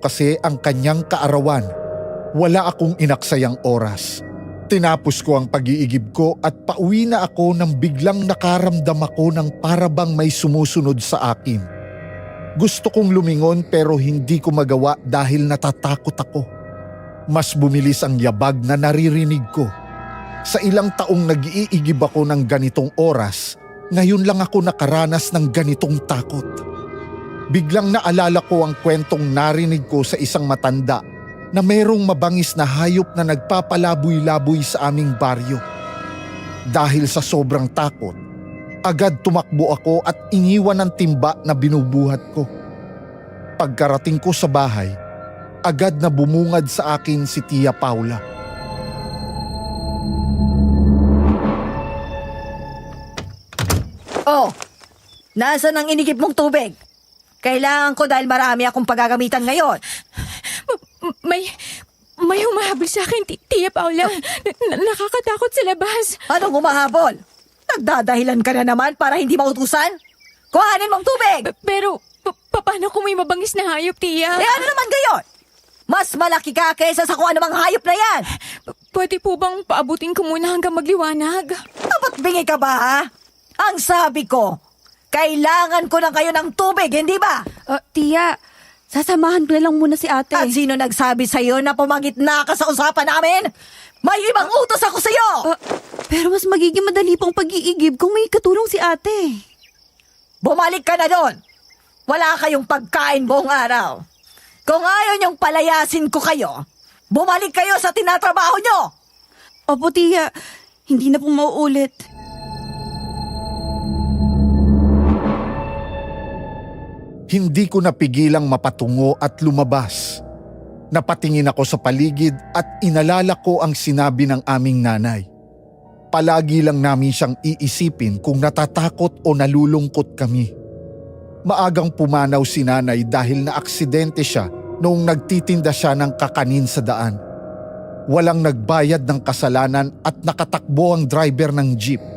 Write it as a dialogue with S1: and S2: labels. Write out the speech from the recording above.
S1: kasi ang kanyang kaarawan. Wala akong inaksayang oras. Tinapos ko ang pag-iigib ko at pauwi na ako nang biglang nakaramdam ako ng parabang may sumusunod sa akin. Gusto kong lumingon pero hindi ko magawa dahil natatakot ako. Mas bumilis ang yabag na naririnig ko. Sa ilang taong nag-iigib ako ng ganitong oras, ngayon lang ako nakaranas ng ganitong takot. Biglang naalala ko ang kwentong narinig ko sa isang matanda na mayroong mabangis na hayop na nagpapalaboy-laboy sa aming baryo. Dahil sa sobrang takot, agad tumakbo ako at iniwan ang timba na binubuhat ko. Pagkarating ko sa bahay, agad na bumungad sa akin si Tia Paula.
S2: Oh, nasaan ang inigib mong tubig? Kailangan ko dahil marami akong paggagamitan ngayon.
S3: May humahabol sa akin, Tia Paula. Nakakatakot sa labas.
S2: Anong humahabol? Nagdadahilan ka na naman para hindi mautusan? Kuhanin mong tubig!
S3: Pero, paano kung may mabangis na hayop, Tia?
S2: Eh ano naman gayon? Mas malaki ka kaysa sa kung anumang hayop na yan!
S3: Pwede po bang paabutin ko muna hanggang magliwanag?
S2: Dapat bingi ka ba, ha? Ang sabi ko, kailangan ko na kayo ng tubig, hindi ba?
S4: Tia, sasamahan ko na lang muna si ate.
S2: At sino nagsabi sa'yo na pumangitna ka sa usapan namin? May ibang utos ako sa'yo!
S4: Pero mas magiging madali pang pag-iigib kung may katulong si ate.
S2: Bumalik ka na doon! Wala kayong pagkain buong araw. Kung ayaw niyong palayasin ko kayo, bumalik kayo sa tinatrabaho niyo!
S4: Opo, Tia. Hindi na pong mauulit.
S1: Hindi ko napigilang mapatungo at lumabas. Napatingin ako sa paligid at inalala ko ang sinabi ng aming nanay. Palagi lang namin siyang iisipin kung natatakot o nalulungkot kami. Maagang pumanaw si nanay dahil naaksidente siya noong nagtitinda siya ng kakanin sa daan. Walang nagbayad ng kasalanan at nakatakbo ang driver ng jeep.